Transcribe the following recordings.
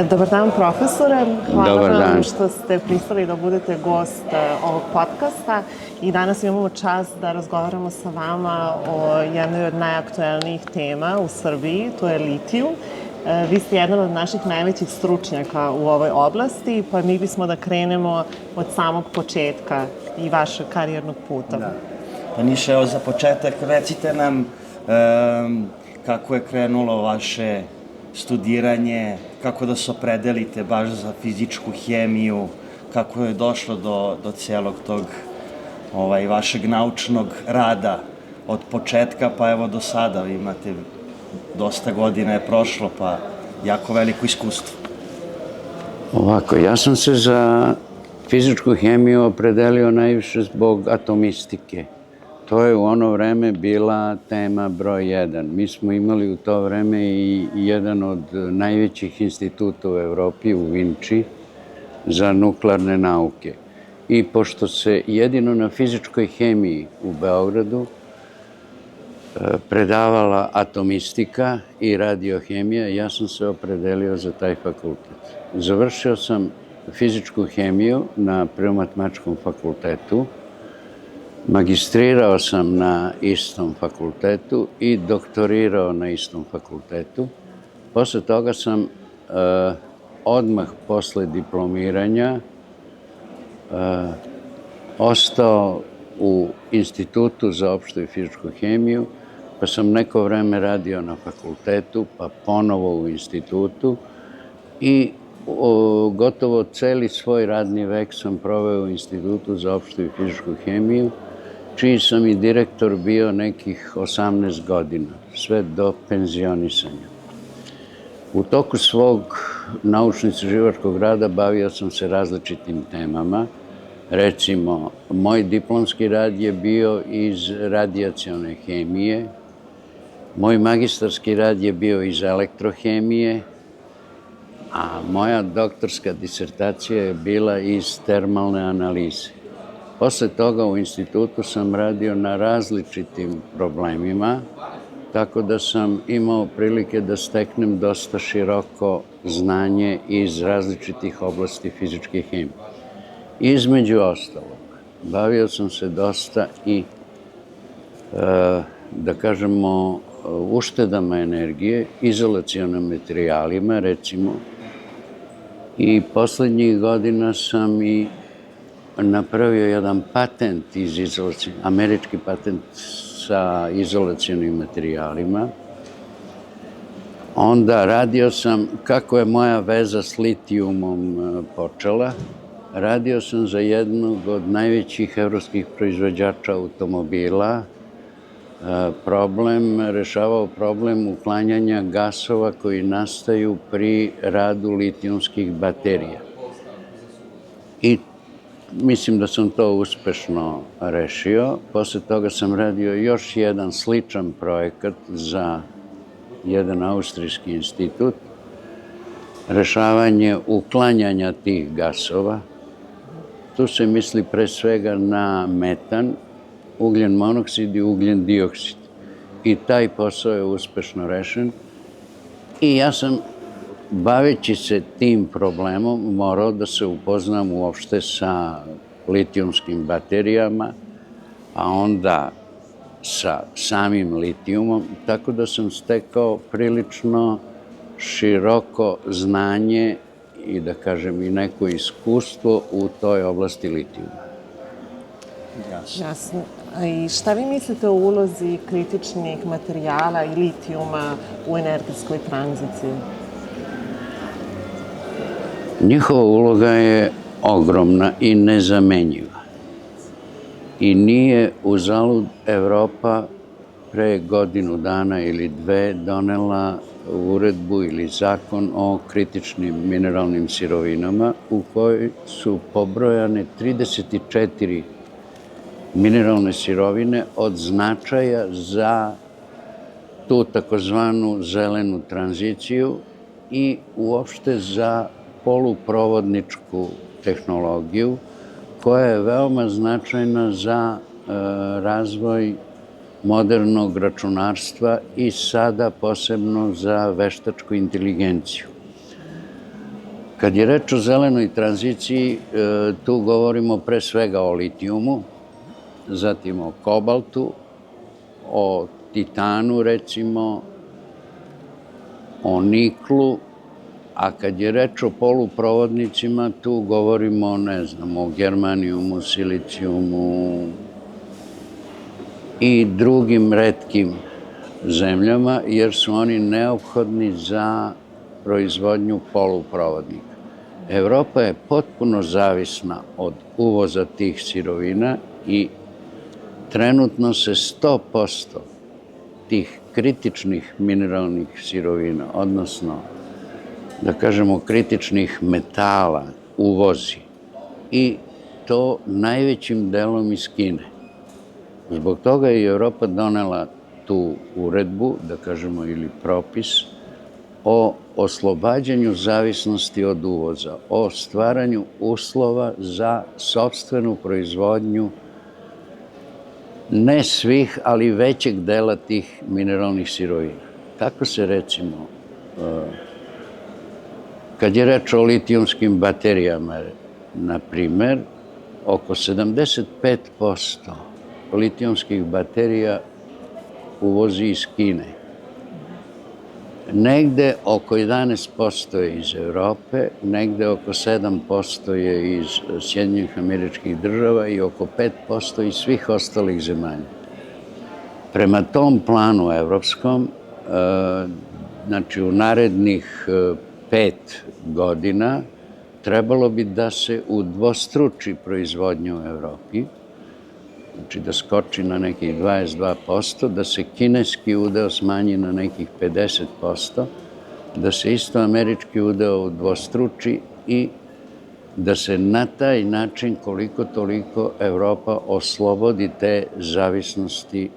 Dobar dan, profesore. Hvala vam Dan. što ste pristali da budete gost ovog podcasta i danas imamo čast da razgovaramo sa vama o jednoj od najaktuelnijih tema u Srbiji, to je litijum. Vi ste jedan od naših najvećih stručnjaka u ovoj oblasti, pa mi bismo da krenemo od samog početka i vašeg karijernog puta. Da. Pa Niša, evo za početak recite nam kako je krenulo vaše studiranje, kako da se opredelite baš za fizičku hemiju, kako je došlo do celog tog vašeg naučnog rada od početka pa evo do sada. Vi imate dosta godina je prošlo, pa jako veliko iskustvo. Ovako, ja sam se za fizičku hemiju opredelio najviše zbog atomistike. To je u ono vreme bila tema broj 1. Mi smo imali u to vreme i jedan od najvećih instituta u Evropi, u Vinči, za nuklearne nauke. I pošto se jedino na fizičkoj hemiji u Beogradu predavala atomistika i radiohemija, ja sam se opredelio za taj fakultet. Završio sam fizičku hemiju na Prirodno-matematičkom fakultetu, magistrirao sam na istom fakultetu i doktorirao na istom fakultetu. Posle toga sam odmah posle diplomiranja ostao u Institutu za opštu i fizičku hemiju, pa sam neko vreme radio na fakultetu, pa ponovo u institutu i gotovo celi svoj radni vek sam proveo u Institutu za opštu i fizičku hemiju, čiji sam i direktor bio nekih 18 godina, sve do penzionisanja. U toku svog naučno-istraživačkog rada bavio sam se različitim temama. Recimo, moj diplomski rad je bio iz radijacione hemije, moj magistarski rad je bio iz elektrohemije, a moja doktorska disertacija je bila iz termalne analize. Posle toga u institutu sam radio na različitim problemima, tako da sam imao prilike da steknem dosta široko znanje iz različitih oblasti fizičke hemije. Između ostalog, bavio sam se dosta i, da kažemo, uštedama energije, izolacionim materijalima, recimo, i poslednjih godina sam i napravio jedan patent američki patent sa izolacionim materijalima. Onda radio sam, kako je moja veza s litijumom počela, radio sam za jednog od najvećih evropskih proizvođača automobila, rešavao problem uklanjanja gasova koji nastaju pri radu litijumskih baterija. I mislim da sam to uspešno rešio. Posle toga sam radio još jedan sličan projekat za jedan austrijski institut, rešavanje uklanjanja tih gasova. Tu se misli pre svega na metan, ugljen monoksid i ugljen dioksid. I taj posao je uspešno rešen. I ja sam, baveći se tim problemom, morao da se upoznam uopšte sa litijumskim baterijama, a onda sa samim litijumom, tako da sam stekao prilično široko znanje i, da kažem, i neko iskustvo u toj oblasti litijuma. Jasno. I šta vi mislite o ulozi kritičnih materijala i litijuma u energetskoj tranziciji? Njihova uloga je ogromna i nezamenjiva. I nije uzalud Evropa pre godinu dana ili dve donela uredbu ili zakon o kritičnim mineralnim sirovinama u kojoj su pobrojane 34 mineralne sirovine od značaja za tu takozvanu zelenu tranziciju i uopšte za poluprovodničku tehnologiju koja je veoma značajna za razvoj modernog računarstva i sada posebno za veštačku inteligenciju. Kad je reč o zelenoj tranziciji, tu govorimo pre svega o litijumu, zatim o kobaltu, o titanu recimo, o niklu, a kad je reč o poluprovodnicima, tu govorimo, ne znam, o germanijumu, silicijumu i drugim retkim zemljama, jer su oni neophodni za proizvodnju poluprovodnika. Evropa je potpuno zavisna od uvoza tih sirovina i trenutno se 100% tih kritičnih mineralnih sirovina, odnosno, da kažemo, kritičnih metala uvozi i to najvećim delom iz Kine. Zbog toga je Evropa donela tu uredbu, da kažemo, ili propis, o oslobađanju zavisnosti od uvoza, o stvaranju uslova za sopstvenu proizvodnju ne svih, ali većeg dela tih mineralnih sirovina. Tako se, recimo, kad je reč o litijumskim baterijama, na primer, oko 75% litijumskih baterija uvozi iz Kine. Negde oko 11% je iz Evrope, negde oko 7% je iz Sjedinjenih Američkih Država i oko 5% iz svih ostalih zemalja. Prema tom planu evropskom, znači u narednih 5 godina, trebalo bi da se udvostruči proizvodnja u Evropi, znači da skoči na nekih 22%, da se kineski udeo smanji na nekih 50%, da se isto američki udeo udvostruči i da se na taj način koliko toliko Evropa oslobodi te zavisnosti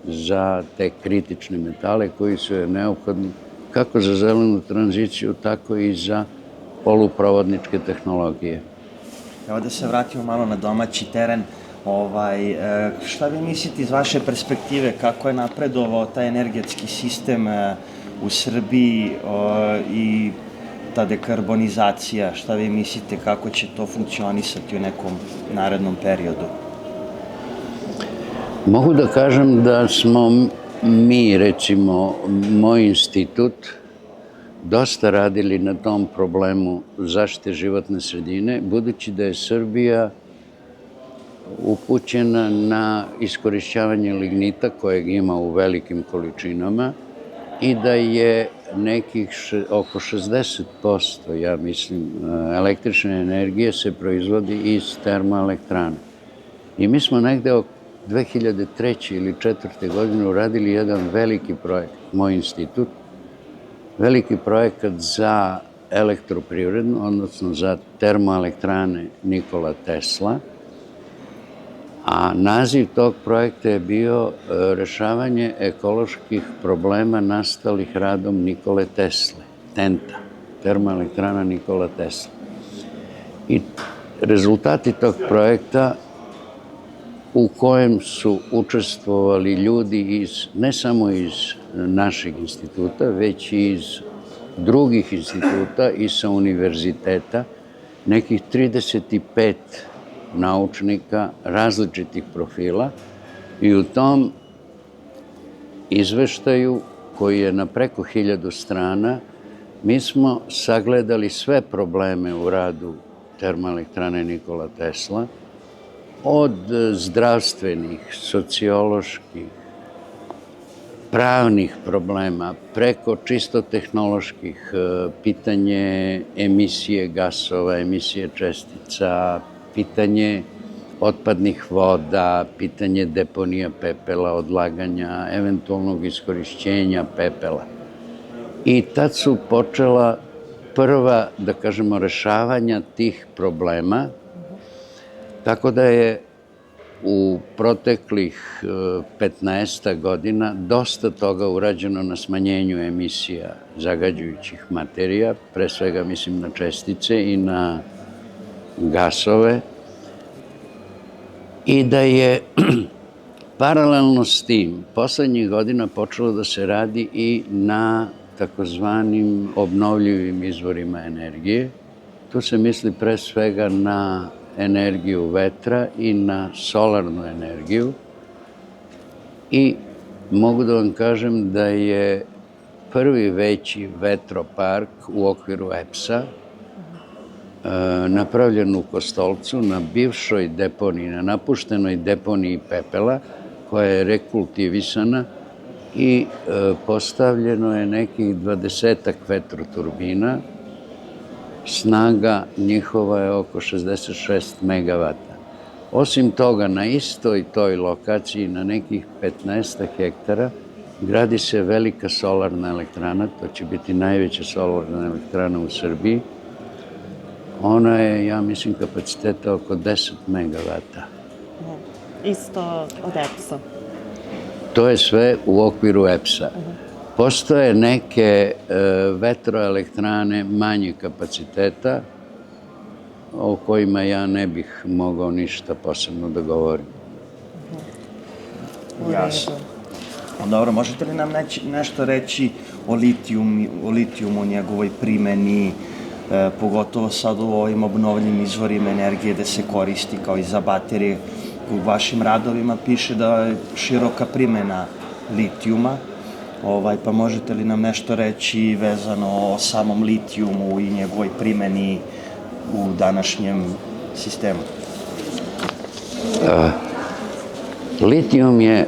za te kritične metale koji su joj neophodni kako za zelenu tranziciju, tako i za poluprovodničke tehnologije. Evo da se vratimo malo na domaći teren. Šta vi mislite iz vaše perspektive, kako je napredovao taj energetski sistem u Srbiji i ta dekarbonizacija? Šta vi mislite, kako će to funkcionisati u nekom narednom periodu? Mogu da kažem da smo mi, recimo, moj institut, dosta radili na tom problemu zaštite životne sredine, budući da je Srbija upućena na iskorišćavanje lignita kojeg ima u velikim količinama i da je nekih oko 60%, ja mislim, električne energije se proizvodi iz termoelektrana. I mi smo negde od 2003. ili 2004. godine uradili jedan veliki projekt, moj institut, veliki projekat za elektroprivrednu, odnosno za termoelektrane Nikola Tesla, a naziv tog projekta je bio rešavanje ekoloških problema nastalih radom Nikole Tesle, TENTA, termoelektrana Nikola Tesla. I rezultati tog projekta u kojem su učestvovali ljudi ne samo iz našeg instituta, već i iz drugih instituta i sa univerziteta, nekih 35 naučnika različitih profila i u tom izveštaju koji je na preko 1000 strana mi smo sagledali sve probleme u radu termoelektrane Nikola Tesla, od zdravstvenih, socioloških, pravnih problema, preko čisto tehnoloških, pitanje emisije gasova, emisije čestica, pitanje otpadnih voda, pitanje deponija pepela, odlaganja, eventualnog iskorišćenja pepela. I tad su počela prva, da kažemo, rešavanja tih problema, tako da je u proteklih 15 godina dosta toga urađeno na smanjenju emisija zagađujućih materija, pre svega mislim na čestice i na gasove, i da je paralelno s tim poslednjih godina počelo da se radi i na takozvanim obnovljivim izvorima energije, Tu se misli pre svega na energiju vetra i na solarnu energiju. I mogu da vam kažem da je prvi veći vetropark u okviru EPS-a napravljen u Kostolcu na bivšoj deponiji, na napuštenoj deponiji pepela, koja je rekultivisana i postavljeno je nekih 20 vetroturbina. Snaga njihova je oko 66 megavata. Osim toga, na istoj toj lokaciji, na nekih 15 hektara, gradi se velika solarna elektrana, to će biti najveća solarna elektrana u Srbiji. Ona je, ja mislim, kapaciteta oko 10 megavata. Isto od EPS-a. To je sve u okviru EPS-a. Postoje neke vetroelektrane manjih kapaciteta, o kojima ja ne bih mogao ništa posebno da govorim. Jasno. Dobro, možete li nam nešto reći o litijumu, njegovoj primeni, pogotovo sad u ovim obnovljivim izvorima energije gde se koristi kao i za baterije? U vašim radovima piše da je široka primena litijuma, pa možete li nam nešto reći vezano o samom litijumu i njegovoj primeni u današnjem sistemu? Litijum je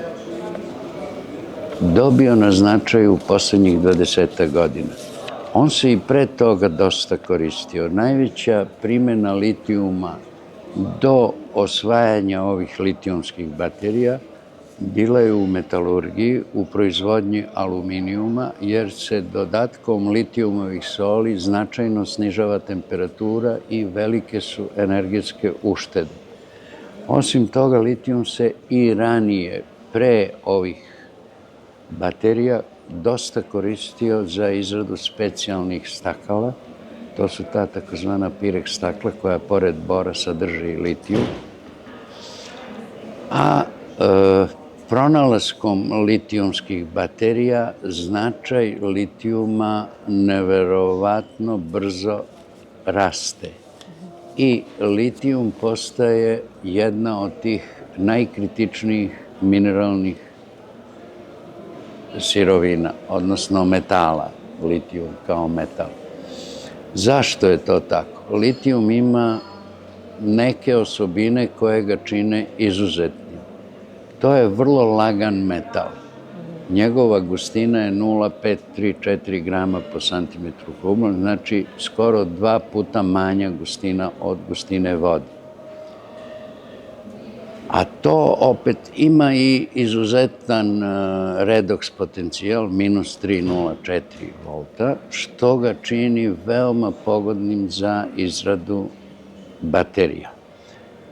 dobio na značaju u poslednjih 20 godina. On se i pre toga dosta koristio. Najveća primena litijuma do osvajanja ovih litijumskih baterija bila je u metalurgiji, u proizvodnji aluminijuma, jer se dodatkom litijumovih soli značajno snižava temperatura i velike su energetske uštede. Osim toga, litijum se i ranije, pre ovih baterija, dosta koristio za izradu specijalnih stakala. To su ta takozvana pireks stakla koja pored bora sadrži litijum. A pronalaskom litijumskih baterija značaj litijuma neverovatno brzo raste. I litijum postaje jedna od tih najkritičnijih mineralnih sirovina, odnosno metala, litijum kao metal. Zašto je to tako? Litijum ima neke osobine koje ga čine izuzetnim. To je vrlo lagan metal. Njegova gustina je 0,534 grama po santimetru kubnom, znači skoro 2 puta manja gustina od gustine vode. A to opet ima i izuzetan redoks potencijal, minus 304 volta, što ga čini veoma pogodnim za izradu baterija.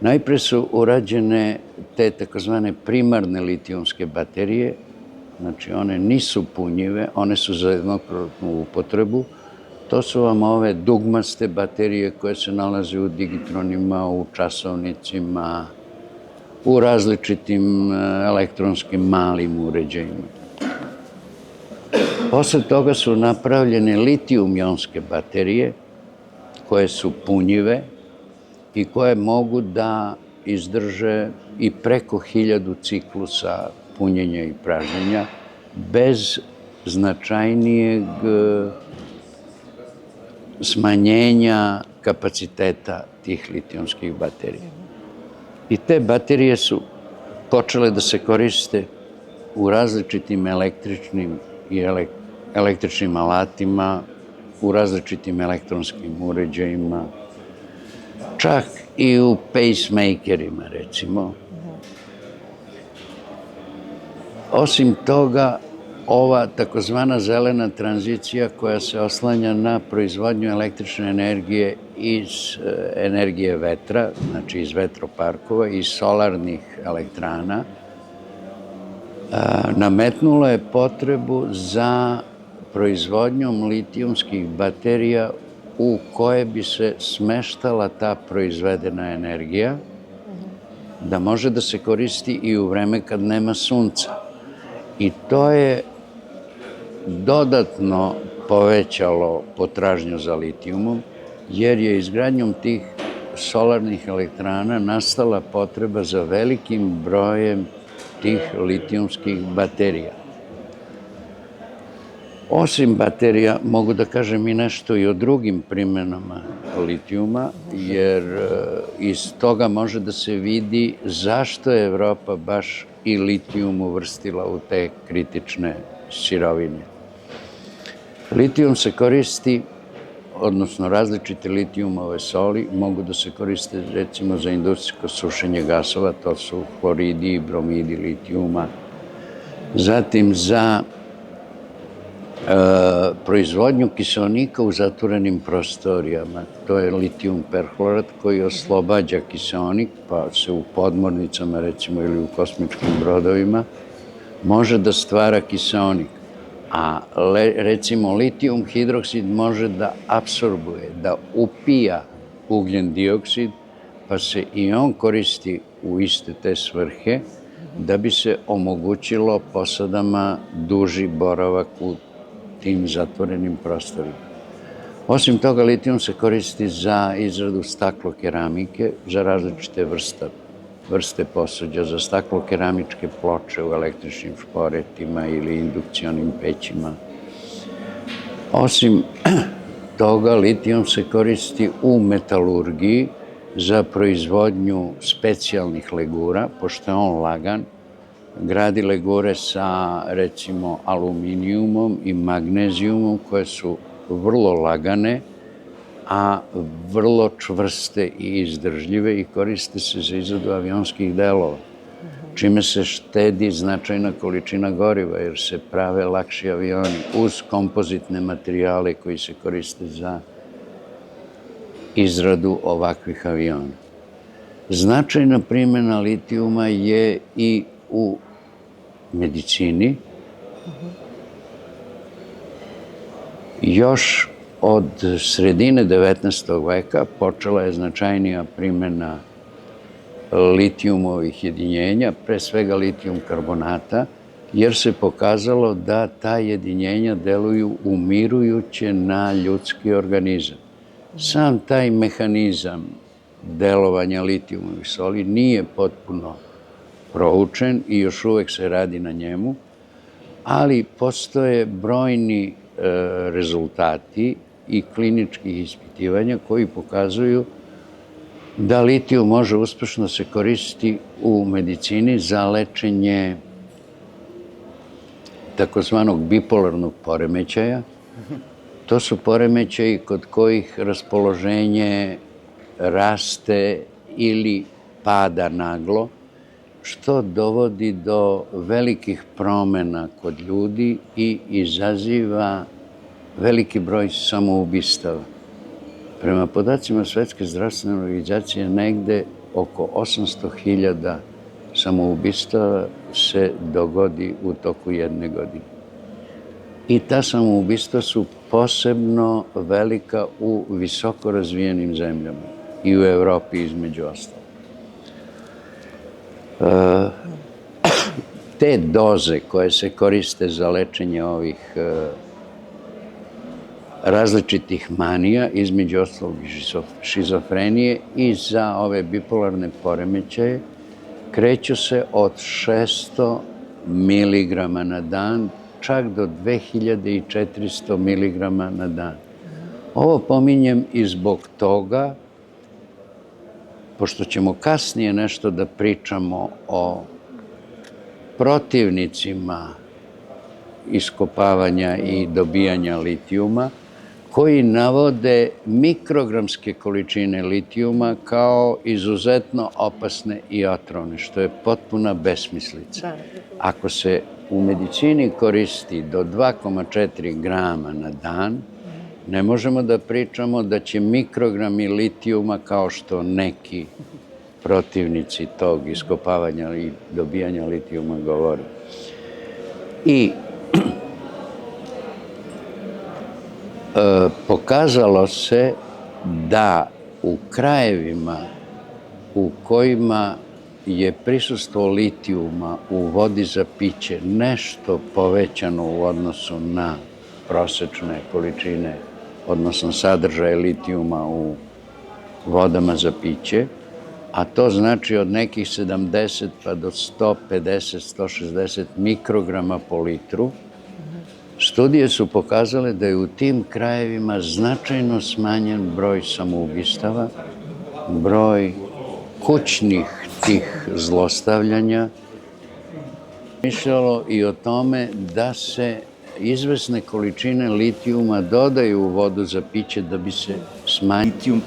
Najpre su urađene te takozvane primarne litijumske baterije, znači one nisu punjive, one su za jednokratnu upotrebu. To su vam ove dugmaste baterije koje se nalaze u digitronima, u časovnicima, u različitim elektronskim malim uređajima. Posle toga su napravljene litijum-ionske baterije koje su punjive i koje mogu da izdrže i preko 1000 ciklusa punjenja i pražnjenja bez značajnijeg smanjenja kapaciteta tih litijumskih baterija. I te baterije su počele da se koriste u različitim električnim alatima, u različitim elektronskim uređajima, čak i u pacemakerima, recimo. Osim toga, ova takozvana zelena tranzicija koja se oslanja na proizvodnju električne energije iz energije vetra, znači iz vetroparkova i solarnih elektrana, nametnula je potrebu za proizvodnjom litijumskih baterija u koje bi se smeštala ta proizvedena energija, da može da se koristi i u vreme kad nema sunca. I to je dodatno povećalo potražnju za litijumom, jer je izgradnjom tih solarnih elektrana nastala potreba za velikim brojem tih litijumskih baterija. Osim baterija, mogu da kažem i nešto i o drugim primenama litijuma, jer iz toga može da se vidi zašto je Evropa baš i litijum uvrstila u te kritične sirovine. Litijum se koristi, odnosno različite litijumove soli mogu da se koriste recimo za industrijsko sušenje gasova, to su hloridi i bromidi litijuma. Zatim za proizvodnju kiseonika u zatvorenim prostorijama. To je litijum perhlorat koji oslobađa kiseonik, pa se u podmornicama recimo ili u kosmičkim brodovima može da stvara kiseonik. A recimo litijum hidroksid može da apsorbuje, da upija ugljen dioksid, pa se i on koristi u iste te svrhe da bi se omogućilo posadama duži boravak u tim zatvorenim prostorima. Osim toga, litijum se koristi za izradu staklokeramike, za različite vrste posuđa, za staklokeramičke ploče u električnim šporetima ili indukcionim pećima. Osim toga, litijum se koristi u metalurgiji za proizvodnju specijalnih legura, pošto je on lagan, gradi legure sa, recimo, aluminijumom i magnezijumom, koje su vrlo lagane, a vrlo čvrste i izdržljive i koriste se za izradu avionskih delova, čime se štedi značajna količina goriva, jer se prave lakši avioni uz kompozitne materijale koji se koriste za izradu ovakvih aviona. Značajna primjena litijuma je i u medicini. Još od sredine 19. veka počela je značajnija primjena litijumovih jedinjenja, pre svega litijum karbonata, jer se pokazalo da ta jedinjenja deluju umirujuće na ljudski organizam. Sam taj mehanizam delovanja litijumovih soli nije potpuno proučen i još uvek se radi na njemu, ali postoje brojni rezultati i kliničkih ispitivanja koji pokazuju da litijum može uspešno se koristiti u medicini za lečenje takozvanog bipolarnog poremećaja. To su poremećaji kod kojih raspoloženje raste ili pada naglo, što dovodi do velikih promena kod ljudi i izaziva veliki broj samoubistava. Prema podacima Svetske zdravstvene organizacije, negde oko 800.000 samoubistava se dogodi u toku jedne godine. I ta samoubistva su posebno velika u visoko razvijenim zemljama i u Evropi između ostalog. Te doze koje se koriste za lečenje ovih različitih manija, između ostalog šizofrenije i za ove bipolarne poremećaje, kreću se od 600 mg na dan čak do 2400 mg na dan. Ovo pominjem i zbog toga, pošto ćemo kasnije nešto da pričamo o protivnicima iskopavanja i dobijanja litijuma, koji navode mikrogramske količine litijuma kao izuzetno opasne i otrovne, što je potpuna besmislica. Ako se u medicini koristi do 2,4 grama na dan, ne možemo da pričamo da će mikrogrami litijuma, kao što neki protivnici tog iskopavanja i dobijanja litijuma govore. I pokazalo se da u krajevima u kojima je prisustvo litijuma u vodi za piće nešto povećano u odnosu na prosečne količine odnosno sadržaje litijuma u vodama za piće, a to znači od nekih 70 pa do 150-160 mikrograma po litru. Studije su pokazale da je u tim krajevima značajno smanjen broj samoubistava, broj kućnih tih zlostavljanja. Mišljalo i o tome da se izvesne količine litijuma dodaju u vodu za piće da bi se smanjilo.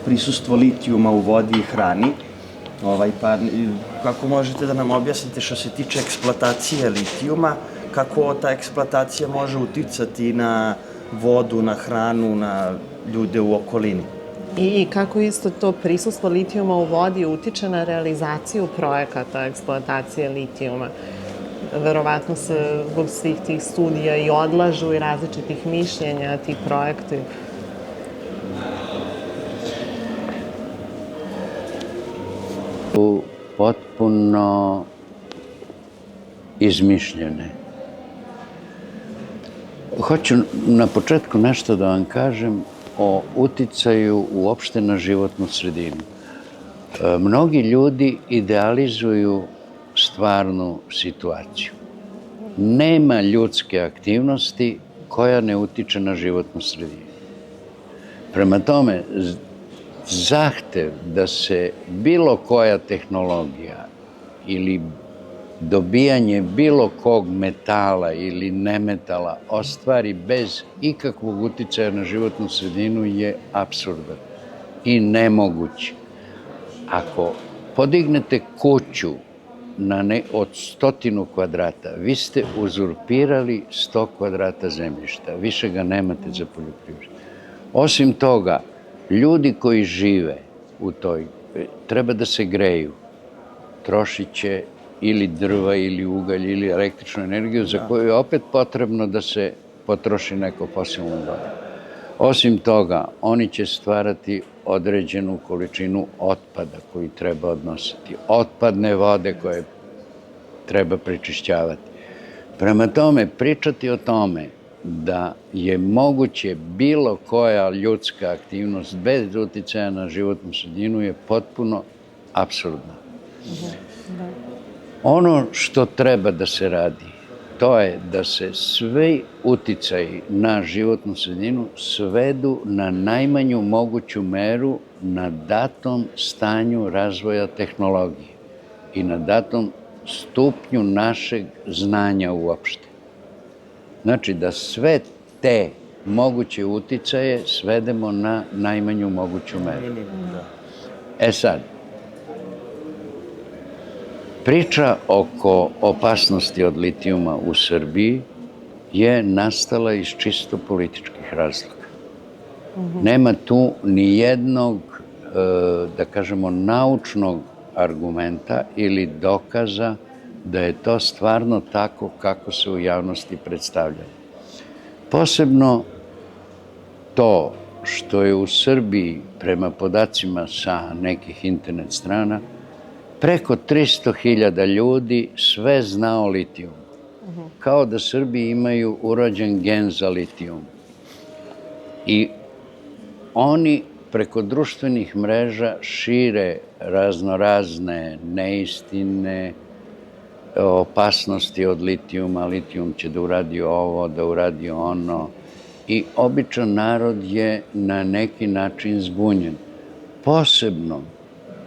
Prisustvo litijuma u vodi i hrani. Kako možete da nam objasnite što se tiče eksploatacije litijuma, kako ta eksploatacija može uticati na vodu, na hranu, na ljude u okolini? I kako isto to prisustvo litijuma u vodi utiče na realizaciju projekata eksploatacije litijuma? Verovatno se zbog svih tih studija i odlažu i različitih mišljenja ti projekti. Potpuno izmišljene. Hoću na početku nešto da vam kažem o uticaju uopšte na životnu sredinu. Mnogi ljudi idealizuju stvarnu situaciju. Nema ljudske aktivnosti koja ne utiče na životnu sredinu. Prema tome, zahtev da se bilo koja tehnologija ili dobijanje bilo kog metala ili nemetala ostvari bez ikakvog uticaja na životnu sredinu je apsurdan i nemoguć. Ako podignete kuću od 100 kvadrata, vi ste uzurpirali 100 kvadrata zemljišta, više ga nemate za poljoprivredu. Osim toga, ljudi koji žive u toj, treba da se greju, trošit će ili drva, ili ugalj, ili električnu energiju, za koju je opet potrebno da se potroši neko fosilno gorivo. Osim toga, oni će stvarati određenu količinu otpada koji treba odnositi, otpadne vode koje treba prečišćavati. Prema tome, pričati o tome da je moguće bilo koja ljudska aktivnost bez uticaja na životnu sredinu je potpuno apsurdno. Ono što treba da se radi, to je da se svi uticaji na životnu sredinu svedu na najmanju moguću meru na datom stanju razvoja tehnologije i na datom stupnju našeg znanja uopšte. Znači da sve te moguće uticaje svedemo na najmanju moguću meru. Sad, priča oko opasnosti od litijuma u Srbiji je nastala iz čisto političkih razloga. Nema tu ni jednog, da kažemo, naučnog argumenta ili dokaza da je to stvarno tako kako se u javnosti predstavlja. Posebno to što je u Srbiji, prema podacima sa nekih internet strana, preko 300.000 ljudi sve zna o litijumu. Kao da Srbi imaju urođen gen za litijum. I oni preko društvenih mreža šire raznorazne neistine, opasnosti od litijuma, litijum će da uradi ovo, da uradi ono. I običan narod je na neki način zbunjen. Posebno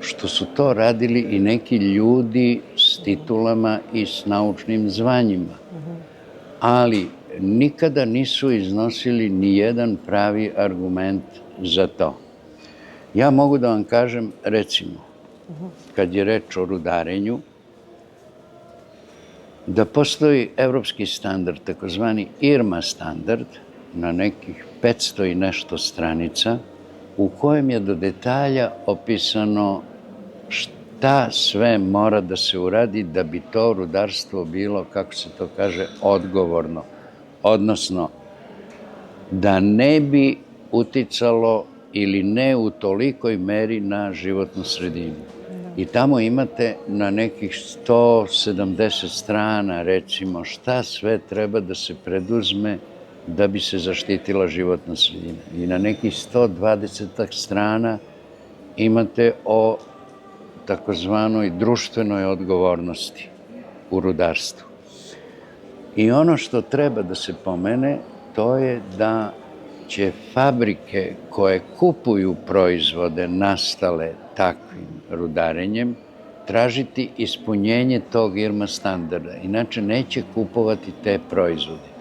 što su to radili i neki ljudi s titulama i s naučnim zvanjima. Ali nikada nisu iznosili ni jedan pravi argument za to. Ja mogu da vam kažem, recimo, kad je reč o rudarenju, da postoji evropski standard, takozvani IRMA standard, na nekih 500 i nešto stranica, u kojem je do detalja opisano šta sve mora da se uradi da bi to rudarstvo bilo, kako se to kaže, odgovorno. Odnosno, da ne bi uticalo ili ne u tolikoj meri na životnu sredinu. I tamo imate na nekih 170 strana, recimo, šta sve treba da se preduzme da bi se zaštitila životna sredina. I na nekih 120 strana imate o takozvanoj društvenoj odgovornosti u rudarstvu. I ono što treba da se pomene, to je da će fabrike koje kupuju proizvode nastale takvim rudarenjem tražiti ispunjenje tog IRMA standarda, inače neće kupovati te proizvode.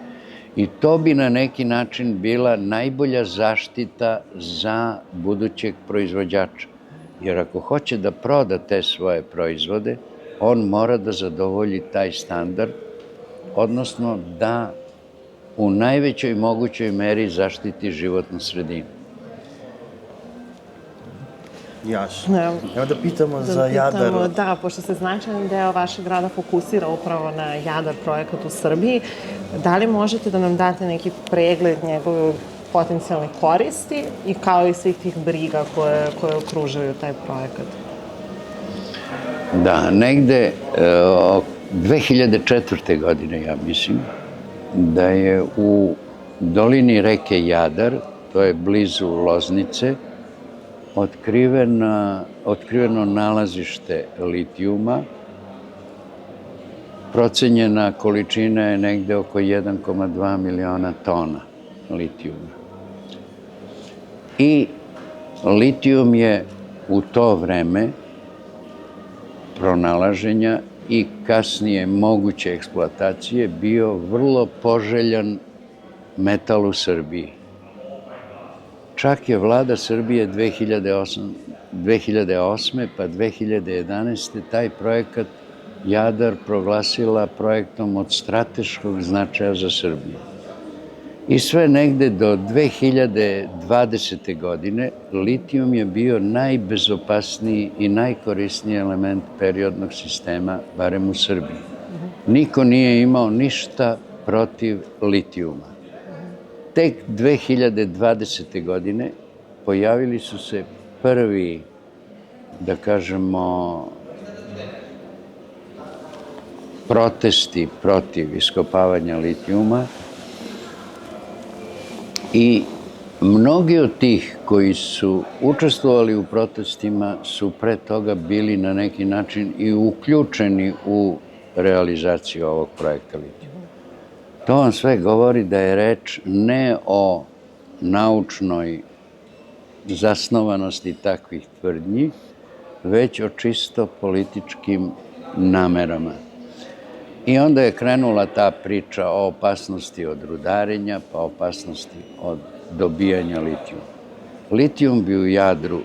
I to bi na neki način bila najbolja zaštita za budućeg proizvođača. Jer ako hoće da proda te svoje proizvode, on mora da zadovolji taj standard, odnosno da u najvećoj mogućoj meri zaštiti životnu sredinu. Jasno. Evo da pitamo za Jadar. Da, pošto se značajan deo vašeg rada fokusira upravo na Jadar projekat u Srbiji, da li možete da nam date neki pregled njegove potencijalne koristi i kao i svih tih briga koje okružuju taj projekat? Da, negde 2004. godine, ja mislim, da je u dolini reke Jadar, to je blizu Loznice, otkriveno nalazište litijuma. Procenjena količina je negde oko 1,2 miliona tona litijuma. I litijum je u to vreme pronalaženja i kasnije moguće eksploatacije bio vrlo poželjan metal u Srbiji. Čak je vlada Srbije 2008. pa 2011. taj projekat Jadar proglasila projektom od strateškog značaja za Srbiju. I sve negde do 2020. godine litijum je bio najbezopasniji i najkorisniji element periodnog sistema, barem u Srbiji. Niko nije imao ništa protiv litijuma. Tek 2020. godine pojavili su se prvi, da kažemo, protesti protiv iskopavanja litijuma i mnogi od tih koji su učestvovali u protestima su pre toga bili na neki način i uključeni u realizaciju ovog projekta litijuma. To vam sve govori da je reč ne o naučnoj zasnovanosti takvih tvrdnji, već o čisto političkim namerama. I onda je krenula ta priča o opasnosti od rudarenja, pa opasnosti od dobijanja litijuma. Litijum bi u Jadru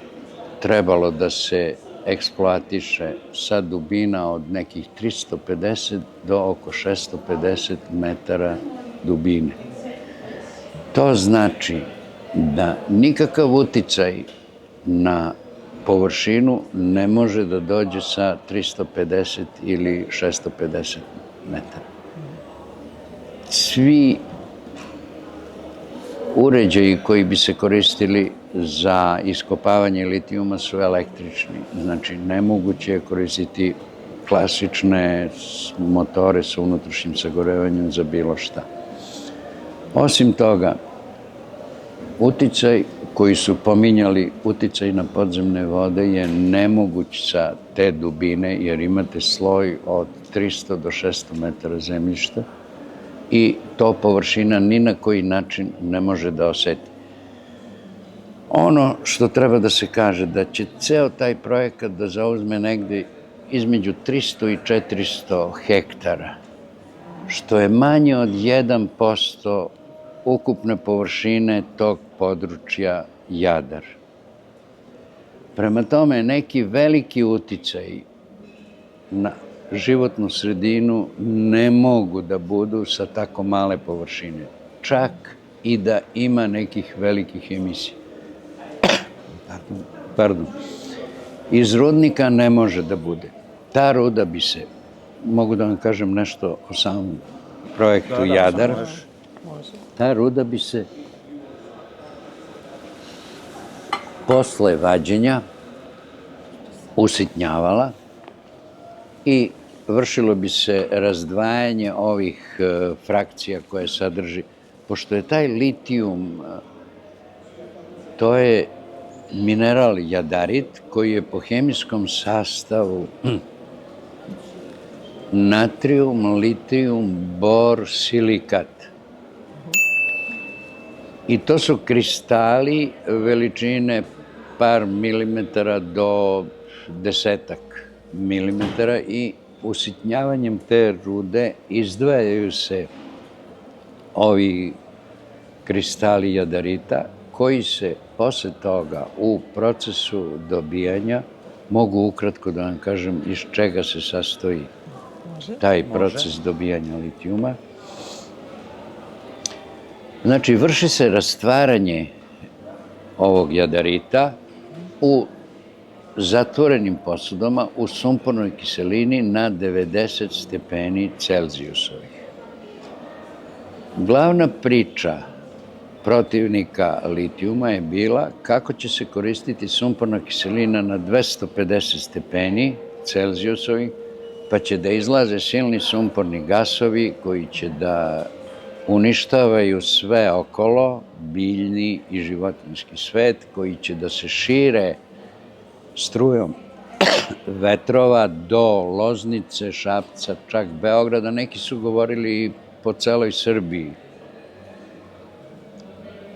trebalo da se eksploatiše sa dubina od nekih 350 do oko 650 metara dubine. To znači da nikakav uticaj na površinu ne može da dođe sa 350 ili 650 metara. Svi uređaji koji bi se koristili za iskopavanje litijuma su električni. Znači, nemoguće je koristiti klasične motore sa unutrašnjim sagorevanjem za bilo šta. Osim toga, uticaj koji su pominjali, uticaj na podzemne vode je nemoguć sa te dubine, jer imate sloj od 300 do 600 metara zemljišta i to površina ni na koji način ne može da oseti. Ono što treba da se kaže, da će ceo taj projekat da zauzme negde između 300 i 400 hektara, što je manje od 1% ukupne površine tog područja Jadar. Prema tome, neki veliki uticaj na životnu sredinu ne mogu da budu sa tako male površine, čak i da ima nekih velikih emisija. Iz rudnika ne može da bude. Ta ruda bi se, mogu da vam kažem nešto o samom projektu Jadar, ta ruda bi se posle vađenja usitnjavala i vršilo bi se razdvajanje ovih frakcija koje sadrži pošto je taj litijum, to je mineral jadarit koji je po hemijskom sastavu natrijum, litijum, bor, silikat. I to su kristali veličine par milimetara do desetak milimetara i usitnjavanjem te rude izdvajaju se ovi kristali jadarita koji se posle toga u procesu dobijanja, mogu ukratko da vam kažem iz čega se sastoji taj proces dobijanja litijuma. Znači, vrši se rastvaranje ovog jadarita u zatvorenim posudama u sumpornoj kiselini na 90 stepeni Celzijusovih. Glavna priča protivnika litijuma je bila kako će se koristiti sumporna kiselina na 250 stepeni Celzijusovih, pa će da izlaze silni sumporni gasovi koji će da uništavaju sve okolo, biljni i životinjski svet, koji će da se šire strujom vetrova do Loznice, Šapca, čak Beograda. Neki su govorili i po celoj Srbiji.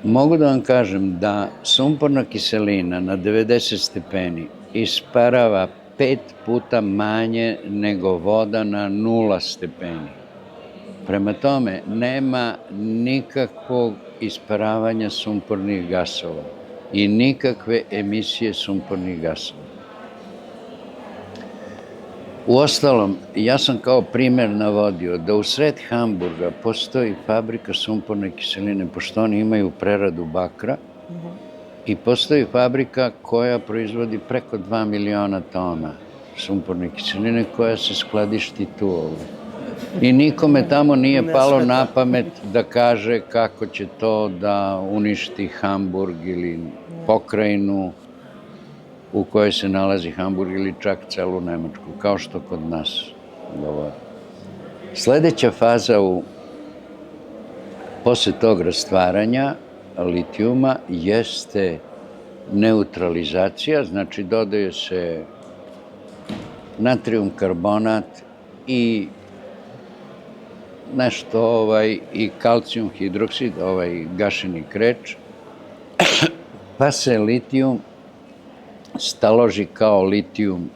Mogu da vam kažem da sumporna kiselina na 90 stepeni isparava 5 puta manje nego voda na 0 stepeni. Prema tome, nema nikakvog isparavanja sumpornih gasova i nikakve emisije sumpornih gasova. Uostalom, ja sam kao primer navodio da u sred Hamburga postoji fabrika sumporne kiseline, pošto oni imaju preradu bakra, i postoji fabrika koja proizvodi preko 2 miliona tona sumporne kiseline koja se skladišti tu ovdje. I nikome tamo nije palo na pamet da kaže kako će to da uništi Hamburg ili pokrajinu u kojoj se nalazi Hamburg ili čak celu Nemačku, kao što kod nas govori. Sledeća faza posle tog rastvaranja litijuma jeste neutralizacija, znači dodaje se natrijum karbonat i nešto i kalcijum hidroksid, gašeni kreč, pa se litijum staloži kao litijum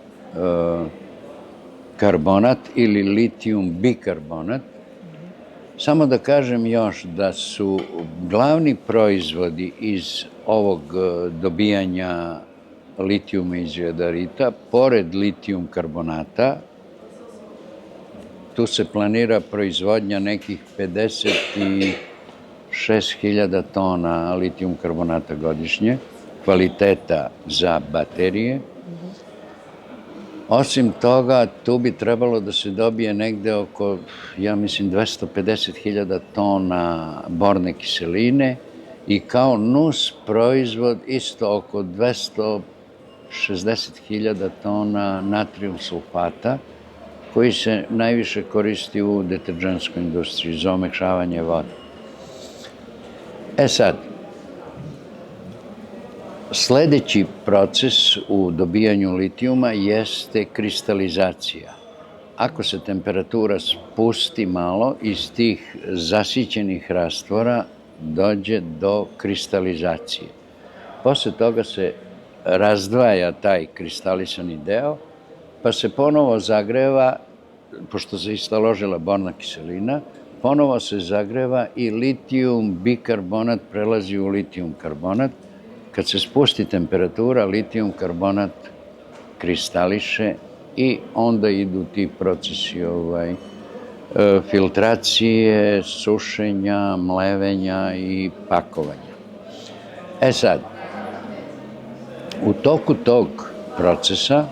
karbonat ili litijum bikarbonat. Samo da kažem još da su glavni proizvodi iz ovog dobijanja litijuma iz jadarita, pored litijum karbonata, tu se planira proizvodnja nekih 56.000 tona litijum karbonata godišnje, kvaliteta za baterije. Osim toga, tu bi trebalo da se dobije negde oko, ja mislim, 250.000 tona borne kiseline i kao nus proizvod isto oko 260.000 tona natrijum sulfata, koji se najviše koristi u deterdžentskoj industriji za omekšavanje vode. Sad, sledeći proces u dobijanju litijuma jeste kristalizacija. Ako se temperatura spusti malo, iz tih zasićenih rastvora dođe do kristalizacije. Posle toga se razdvaja taj kristalisani deo, pa se ponovo zagreva, pošto se istaložila borna kiselina, ponovo se zagreva i litijum bikarbonat prelazi u litijum karbonat. Kad se spusti temperatura, litijum karbonat kristališe i onda idu ti procesi filtracije, sušenja, mlevenja i pakovanja. Sad, u toku tog procesa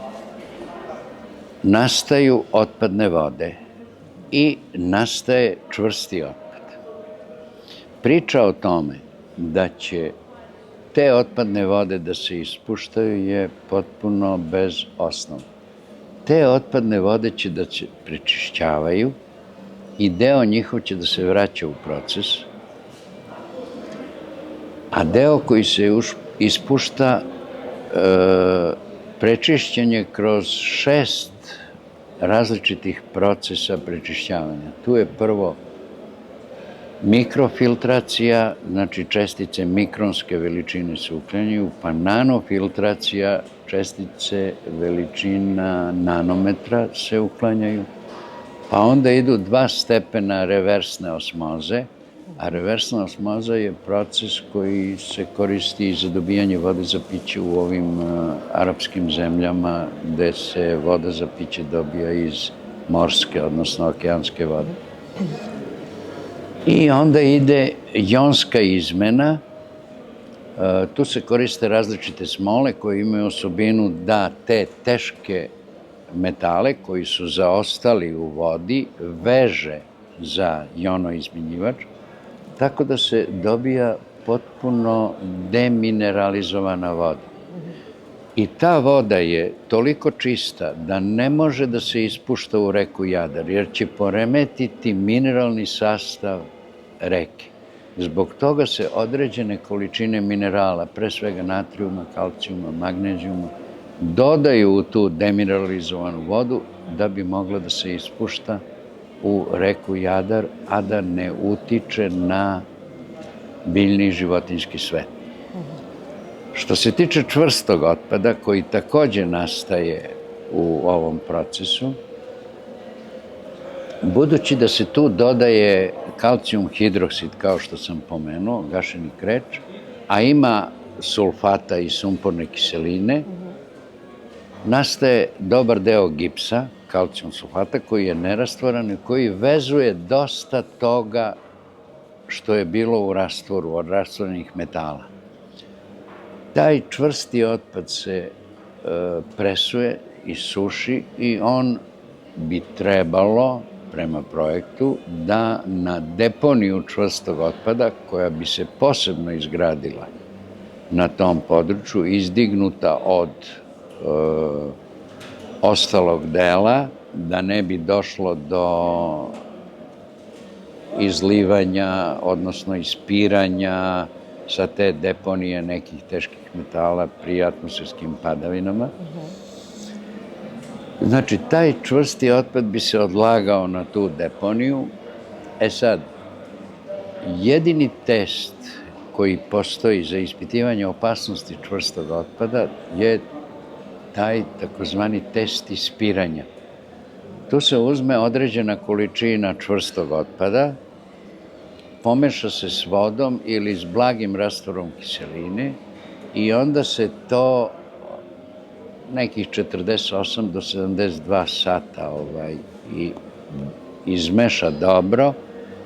nastaju otpadne vode i nastaje čvrsti otpad. Priča o tome da će te otpadne vode da se ispuštaju je potpuno bez osnova. Te otpadne vode će da se prečišćavaju i deo njihov će da se vraća u proces a deo koji se ispušta prečišćen je kroz 6 različitih procesa prečišćavanja. Tu je prvo mikrofiltracija, znači čestice mikronske veličine se uklanjaju, pa nanofiltracija, čestice veličina nanometra se uklanjaju, pa onda idu 2 stepena reversne osmoze, a reversna osmoza je proces koji se koristi za dobijanje vode za piće u ovim arapskim zemljama gde se voda za piće dobija iz morske, odnosno okeanske vode. I onda ide jonska izmena. Tu se koriste različite smole koje imaju osobinu da te teške metale koji su zaostali u vodi veže za jonoizmenjivač, tako da se dobija potpuno demineralizovana voda. I ta voda je toliko čista da ne može da se ispušta u reku Jadar, jer će poremetiti mineralni sastav reke. Zbog toga se određene količine minerala, pre svega natrijuma, kalcijuma, magnezijuma, dodaju u tu demineralizovanu vodu da bi mogla da se ispušta u reku Jadar, a da ne utiče na biljni i životinjski svet. Što se tiče čvrstog otpada, koji takođe nastaje u ovom procesu, budući da se tu dodaje kalcijum hidroksid, kao što sam pomenuo, gašeni kreč, a ima sulfata i sumporne kiseline, nastaje dobar deo gipsa, kalcijum sulfata, koji je nerastvoran i koji vezuje dosta toga što je bilo u rastvoru, od rastvorenih metala. Taj čvrsti otpad se presuje i suši i on bi trebalo, prema projektu, da na deponiju čvrstog otpada, koja bi se posebno izgradila na tom području, izdignuta od ostalog dela, da ne bi došlo do izlivanja, odnosno ispiranja sa te deponije nekih teških metala pri atmosferskim padavinama. Znači, taj čvrsti otpad bi se odlagao na tu deponiju. Sad, jedini test koji postoji za ispitivanje opasnosti čvrstog otpada je taj takozvani test ispiranja. Tu se uzme određena količina čvrstog otpada, pomeša se s vodom ili s blagim rastvorom kiseline i onda se to nekih 48 do 72 sata izmeša dobro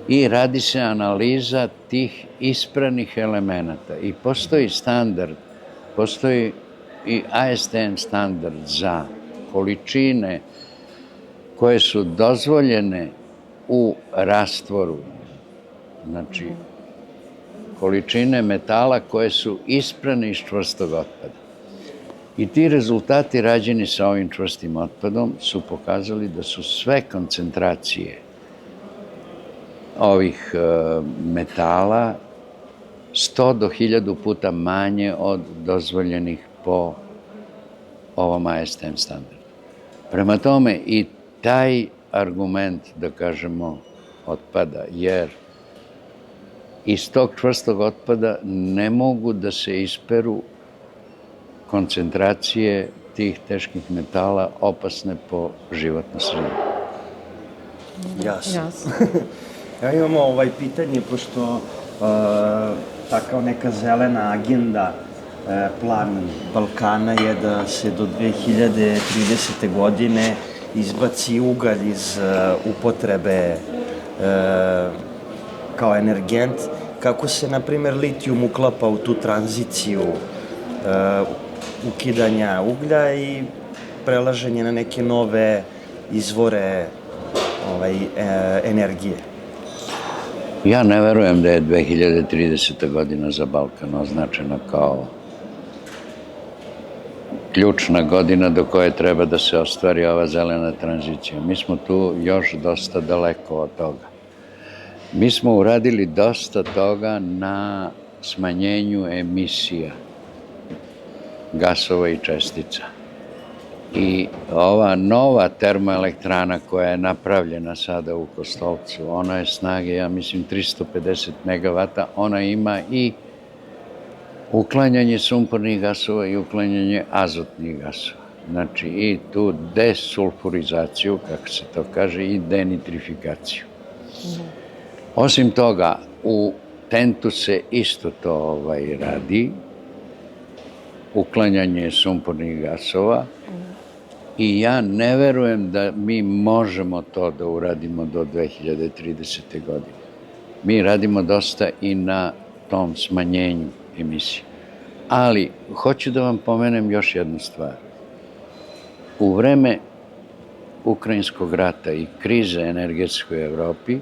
i radi se analiza tih ispranih elemenata. I postoji standard, postoji i ASTM standard za količine koje su dozvoljene u rastvoru, znači količine metala koje su isprane iz čvrstog otpada. I ti rezultati rađeni sa ovim čvrstim otpadom su pokazali da su sve koncentracije ovih metala 100 do 1000 puta manje od dozvoljenih po ovom ASTM standardu. Prema tome i taj argument, da kažemo, otpada, jer iz tog čvrstog otpada ne mogu da se isperu koncentracije tih teških metala opasne po životnu sredinu. Jasno. Evo imamo pitanje, pošto takva neka zelena agenda, plan Balkana je da se do 2030. godine izbaci ugalj iz upotrebe kao energent. Kako se, na primjer, litijum uklapa u tu tranziciju ukidanja uglja i prelaženje na neke nove izvore energije? Ja ne verujem da je 2030. godina za Balkan označena kao ključna godina do koje treba da se ostvari ova zelena tranzicija. Mi smo tu još dosta daleko od toga. Mi smo uradili dosta toga na smanjenju emisija gasova i čestica. I ova nova termoelektrana koja je napravljena sada u Kostolcu, ona je snage, ja mislim, 350 megavata, ona ima i uklanjanje sumpornih gasova i uklanjanje azotnih gasova. Znači i tu desulfurizaciju, kako se to kaže, i denitrifikaciju. Osim toga, u tentu se isto to radi, uklanjanje sumpornih gasova, i ja ne verujem da mi možemo to da uradimo do 2030. godine. Mi radimo dosta i na tom smanjenju emisije. Ali, hoću da vam pomenem još jednu stvar. U vreme Ukrajinskog rata i krize energetske u Evropi,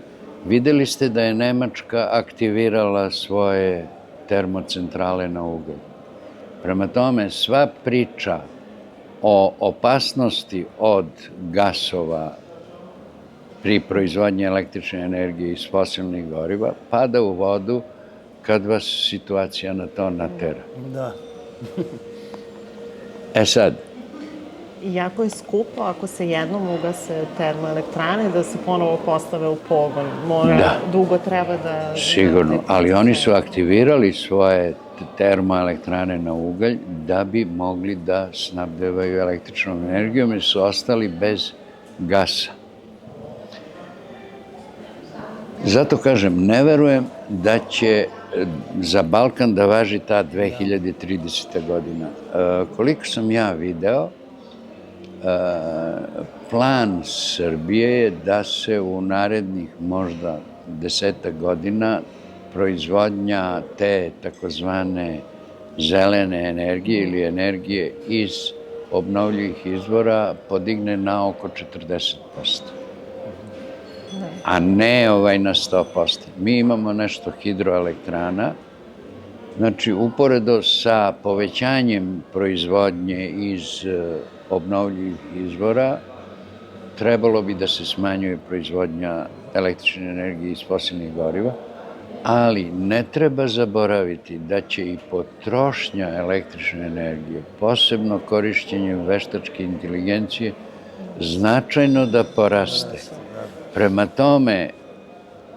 videli ste da je Nemačka aktivirala svoje termocentrale na ugalj. Prema tome, sva priča o opasnosti od gasova pri proizvodnji električne energije iz fosilnih goriva pada u vodu kad vas situacija na to natera. Da. Sad, Jako je skupo ako se jednom ugase termoelektrane da se ponovo postave u pogon. Dugo treba da... Sigurno, ali oni su aktivirali svoje termoelektrane na ugalj da bi mogli da snabdevaju električnom energijom jer su ostali bez gasa. Zato kažem, ne verujem da će za Balkan da važi ta 2030. godina. Koliko sam ja video, plan Srbije je da se u narednih možda 10 godina proizvodnja te takozvane zelene energije ili energije iz obnovljivih izvora podigne na oko 40%. A ne na 100%. Mi imamo nešto hidroelektrana, znači uporedo sa povećanjem proizvodnje iz obnovljivih izvora, trebalo bi da se smanjuje proizvodnja električne energije iz fosilnih goriva, ali ne treba zaboraviti da će i potrošnja električne energije, posebno korišćenjem veštačke inteligencije, značajno da poraste. Prema tome,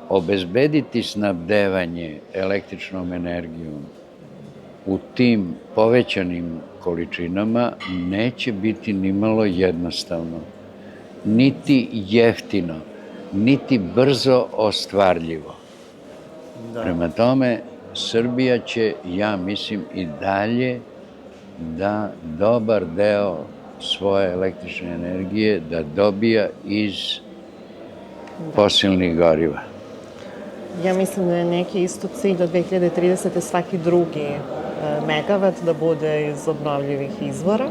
obezbediti snabdevanje električnom energijom u tim povećanim količinama neće biti nimalo jednostavno, niti jeftino, niti brzo ostvarljivo. Prema tome, Srbija će, ja mislim, i dalje da dobar deo svoje električne energije da dobija iz fosilnih goriva. Ja mislim da je neki isto cilj do 2030. svaki drugi megavat da bude iz obnovljivih izvora.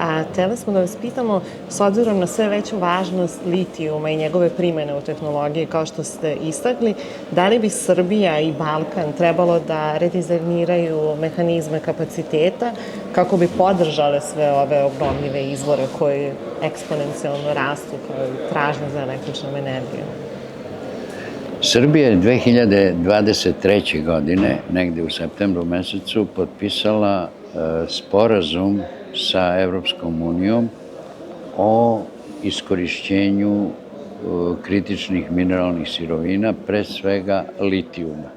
A hteli smo da vas pitamo, s obzirom na sve veću važnost litijuma i njegove primene u tehnologiji, kao što ste istakli, da li bi Srbija i Balkan trebalo da redizajniraju mehanizme kapaciteta kako bi podržale sve ove obnovljive izvore koji eksponencijalno rastu kao i tražnje za električnom energijom? Srbija je 2023. godine, negde u septembru mesecu, potpisala sporazum sa Evropskom unijom o iskorišćenju kritičnih mineralnih sirovina, pre svega litijuma.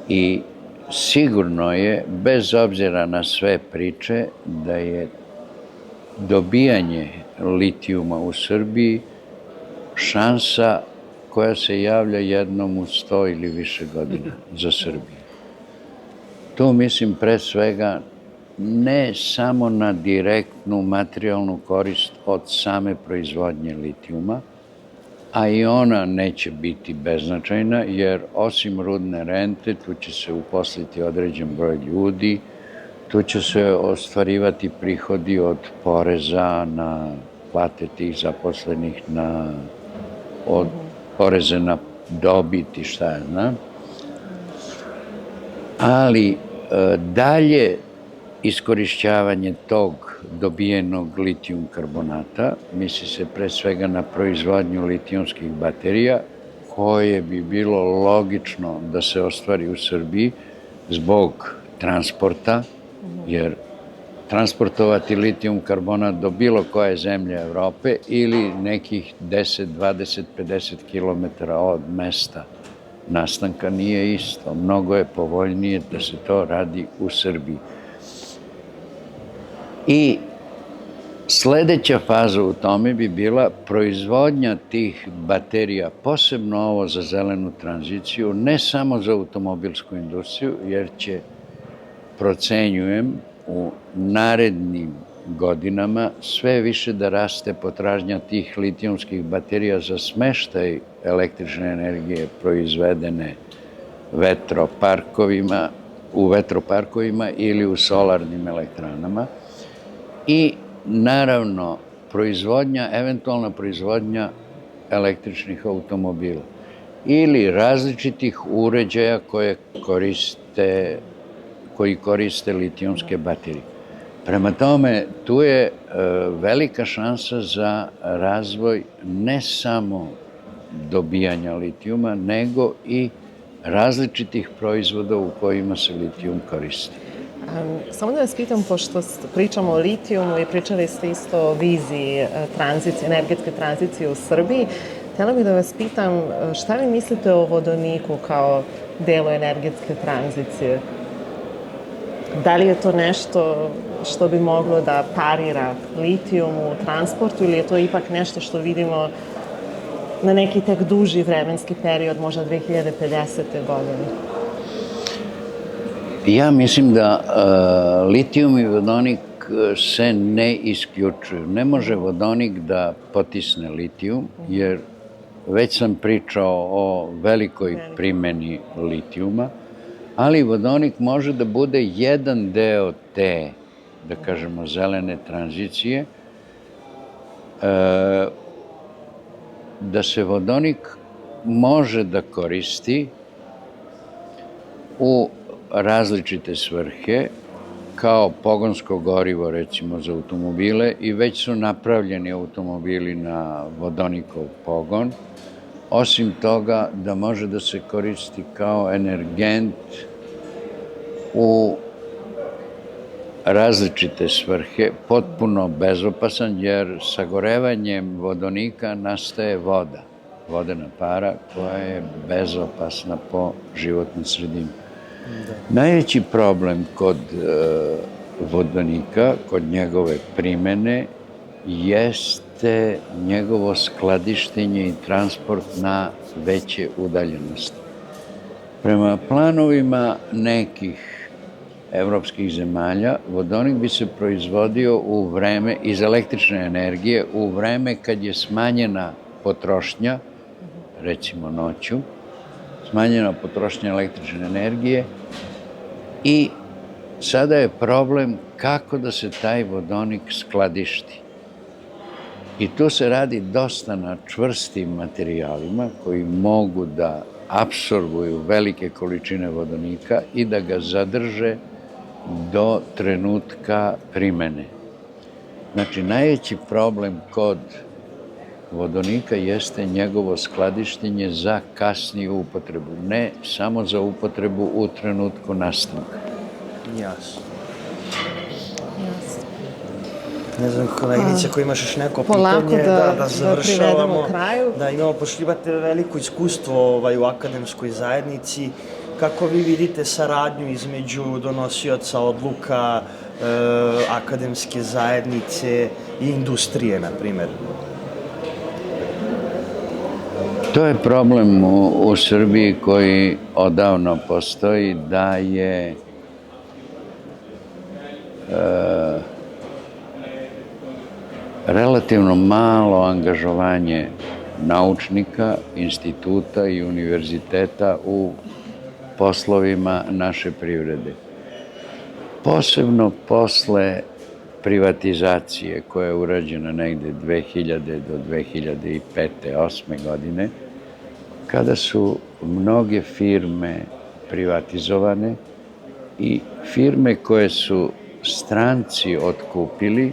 I sigurno je, bez obzira na sve priče, da je dobijanje litijuma u Srbiji šansa koja se javlja jednom u 100 ili više godina za Srbiju. Tu mislim pre svega ne samo na direktnu materijalnu korist od same proizvodnje litijuma, a i ona neće biti beznačajna, jer osim rudne rente, tu će se uposliti određen broj ljudi, tu će se ostvarivati prihodi od poreza na plate tih zaposlenih, od poreze na dobit i šta ja znam. Ali dalje iskorišćavanje tog dobijenog litijum karbonata, misli se pre svega na proizvodnju litijumskih baterija, koje bi bilo logično da se ostvari u Srbiji zbog transporta, jer transportovati litijum karbonat do bilo koje zemlje Evrope ili nekih 10, 20, 50 kilometara od mesta nastanka nije isto. Mnogo je povoljnije da se to radi u Srbiji. I sledeća faza u tome bi bila proizvodnja tih baterija, posebno ovo za zelenu tranziciju, ne samo za automobilsku industriju, jer će, procenjujem, u narednim godinama sve više da raste potražnja tih litijumskih baterija za smeštaj električne energije proizvedene u vetroparkovima ili u solarnim elektranama i naravno eventualna proizvodnja električnih automobila ili različitih uređaja koji koriste litijumske baterije. Prema tome, tu je velika šansa za razvoj ne samo dobijanja litijuma, nego i različitih proizvoda u kojima se litijum koristi. Samo da vas pitam, pošto pričamo o litijumu i pričali ste isto o viziji energetske tranzicije u Srbiji, htjela bih da vas pitam šta vi mislite o vodoniku kao delu energetske tranzicije? Da li je to nešto što bi moglo da parira litijumu u transportu ili je to ipak nešto što vidimo na neki tek duži vremenski period, možda 2050. godine? Ja mislim da litijum i vodonik se ne isključuju. Ne može vodonik da potisne litijum, jer već sam pričao o velikoj primeni litijuma, ali vodonik može da bude jedan deo te, da kažemo, zelene tranzicije, da se vodonik može da koristi u različite svrhe, kao pogonsko gorivo, recimo, za automobile, i već su napravljeni automobili na vodonikov pogon. Osim toga, da može da se koristi kao energent u različite svrhe, potpuno bezopasan, jer sagorevanjem vodonika nastaje voda, vodena para koja je bezopasna po životnu sredinu. Najveći problem kod vodonika, kod njegove primene, jeste njegovo skladištenje i transport na veće udaljenosti. Prema planovima nekih evropskih zemalja, vodonik bi se proizvodio iz električne energije u vreme kad je smanjena potrošnja, recimo noću, smanjena potrošnja električne energije i sada je problem kako da se taj vodonik skladišti. I tu se radi dosta na čvrstim materijalima koji mogu da apsorbuju velike količine vodonika i da ga zadrže do trenutka primene. Znači, najveći problem kod vodonika jeste njegovo skladištenje za kasniju upotrebu, ne samo za upotrebu u trenutku nastanka. Jasno. Ne znam, koleginice, ako imaš još neko pitanje, da završavamo. Da, imamo, pošto imate veliko iskustvo u akademskoj zajednici, kako vi vidite saradnju između donosioca odluka, akademske zajednice i industrije, na primer? To je problem u Srbiji koji odavno postoji, da je relativno malo angažovanje naučnika, instituta i univerziteta u poslovima naše privrede. Posebno posle privatizacije koja je urađena negde 2000 do 2005. 2008. godine, kada su mnoge firme privatizovane i firme koje su stranci otkupili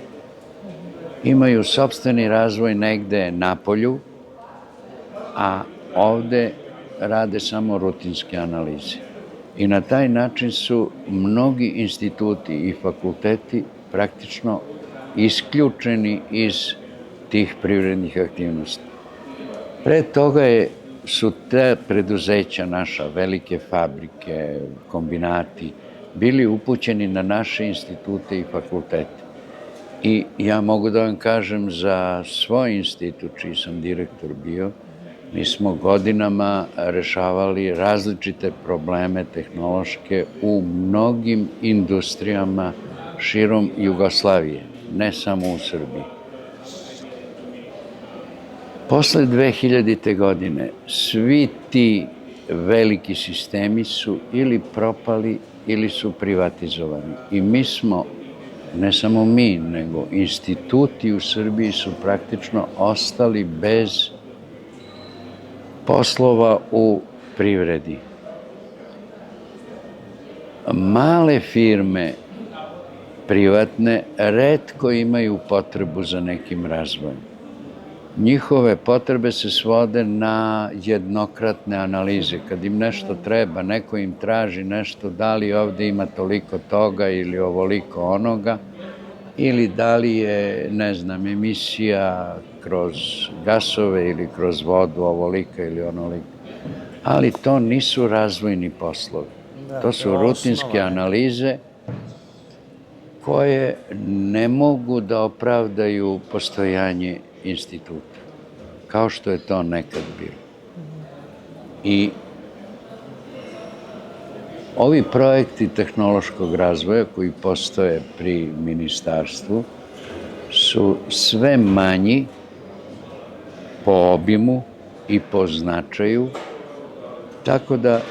imaju sopstveni razvoj negde napolju, a ovde rade samo rutinske analize. I na taj način su mnogi instituti i fakulteti praktično isključeni iz tih privrednih aktivnosti. Pre toga su te preduzeća naša, velike fabrike, kombinati, bili upućeni na naše institute i fakultete. I ja mogu da vam kažem za svoj institut, čiji sam direktor bio, mi smo godinama rešavali različite probleme tehnološke u mnogim industrijama širom Jugoslavije, ne samo u Srbiji. Posle 2000. godine svi ti veliki sistemi su ili propali ili su privatizovani. I mi smo, ne samo mi, nego instituti u Srbiji su praktično ostali bez poslova u privredi. Male firme privatne retko imaju potrebu za nekim razvojem. Njihove potrebe se svode na jednokratne analize. Kad im nešto treba, neko im traži nešto, da li ovde ima toliko toga ili ovoliko onoga, ili da li je, ne znam, emisija kroz gasove ili kroz vodu ovolika ili onolika. Ali to nisu razvojni poslovi. To su rutinske analize koje ne mogu da opravdaju postojanje instituta, kao što je to nekad bilo. I ovi projekti tehnološkog razvoja koji postoje pri ministarstvu su sve manji po obimu i po značaju, tako da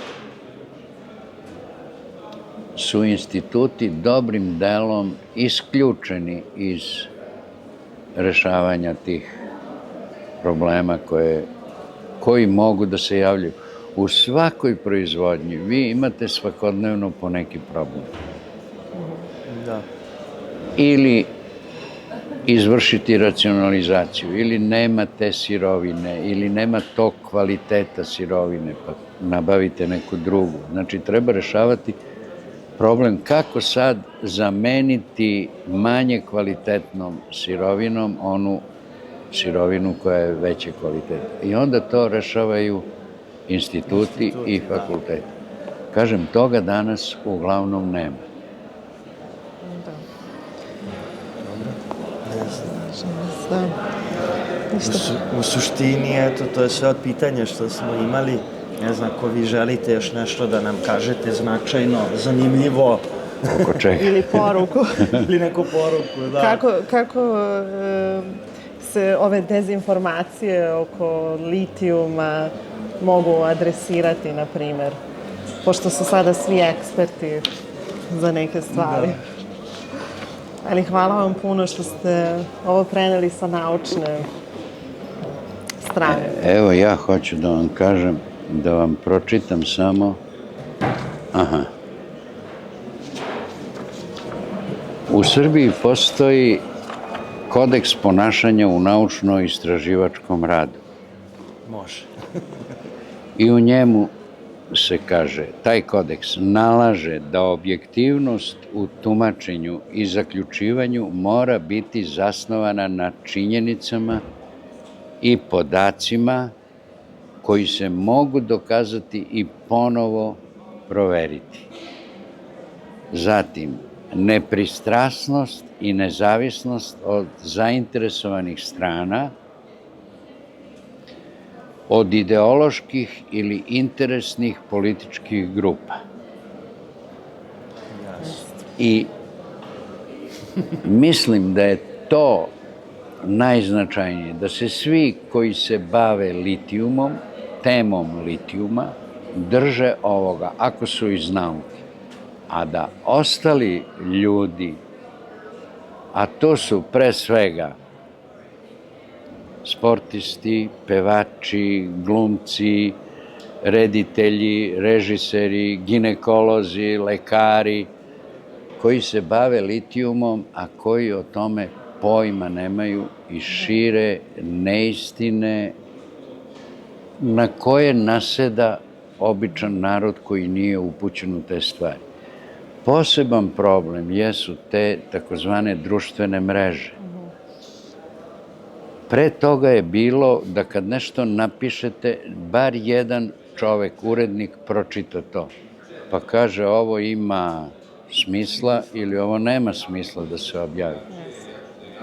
su instituti dobrim delom isključeni iz rešavanja tih problema koji mogu da se javljaju. U svakoj proizvodnji vi imate svakodnevno po neki problem. Da. Ili izvršiti racionalizaciju, ili nema te sirovine, ili nema tog kvaliteta sirovine, pa nabavite neku drugu. Znači, treba rešavati problem kako sad zameniti manje kvalitetnom sirovinom onu sirovinu koja je veće kvaliteta. I onda to rešavaju instituti i fakulteti. Kažem, toga danas uglavnom nema. U suštini, eto, to je sve od pitanja što smo imali. Ne znam, ako vi želite još nešto da nam kažete značajno, zanimljivo. Oko čega? Ili poruku. Ili neku poruku, da. Kako se ove dezinformacije oko litijuma mogu adresirati, na primer, pošto su sada svi eksperti za neke stvari. Ali hvala vam puno što ste ovo preneli sa naučne strane. Evo, ja hoću da vam kažem, da vam pročitam samo. U Srbiji postoji kodeks ponašanja u naučno-istraživačkom radu. Može. I u njemu se kaže, taj kodeks nalaže da objektivnost u tumačenju i zaključivanju mora biti zasnovana na činjenicama i podacima koji se mogu dokazati i ponovo proveriti. Zatim, nepristrasnost i nezavisnost od zainteresovanih strana, od ideoloških ili interesnih političkih grupa. I mislim da je to najznačajnije, da se svi koji se bave litijumom, temom litijuma, drže ovoga, ako su iz nauke, a da ostali ljudi, a to su pre svega sportisti, pevači, glumci, reditelji, režiseri, ginekolozi, lekari, koji se bave litijumom, a koji o tome pojma nemaju i šire neistine na koje naseda običan narod koji nije upućen u te stvari. Poseban problem jesu te takozvane društvene mreže. Pre toga je bilo da kad nešto napišete, bar jedan čovek, urednik, pročita to. Pa kaže ovo ima smisla ili ovo nema smisla da se objavi.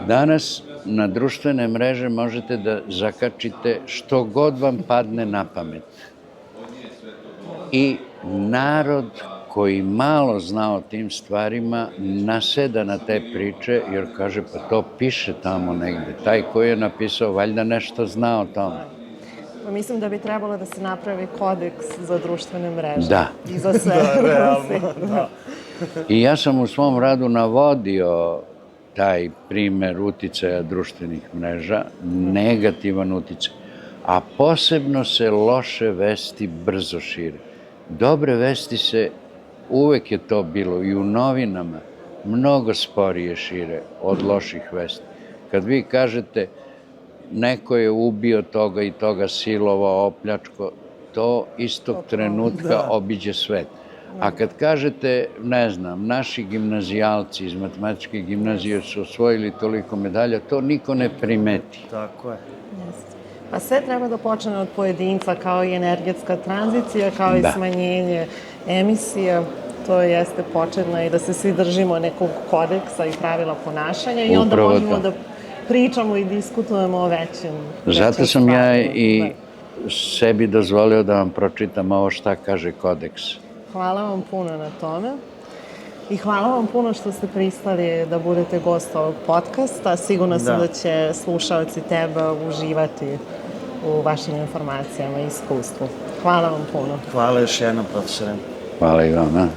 Danas na društvene mreže možete da zakačite što god vam padne na pamet. I narod koji malo zna o tim stvarima naseda na te priče jer kaže pa to piše tamo negde. Taj koji je napisao valjda nešto zna o tome. Mislim da bi trebalo da se napravi kodeks za društvene mreže. Da. I za sve. Da. I ja sam u svom radu navodio taj primer uticaja društvenih mreža, negativan uticaj, a posebno se loše vesti brzo šire. Dobre vesti se, uvek je to bilo i u novinama, mnogo sporije šire od loših vesti. Kad vi kažete neko je ubio toga i toga, silovao, opljačko, to istog trenutka obiđe svet. A kad kažete, ne znam, naši gimnazijalci iz matematičke gimnazije su osvojili toliko medalja, to niko ne primeti. Tako je. Pa sve treba da počne od pojedinca, kao i energetska tranzicija, kao i smanjenje emisija. To jeste početno i da se svi držimo nekog kodeksa i pravila ponašanja i onda možemo da pričamo i diskutujemo o većim Zato sam ja i sebi dozvolio da vam pročitam ovo šta kaže kodeks. Hvala vam puno na tome. I hvala vam puno što ste pristali da budete gost ovog podcasta. Sigurno sam da će slušalci tebe uživati u vašim informacijama i iskustvu. Hvala vam puno. Hvala još jednom, profesore. Hvala i vama.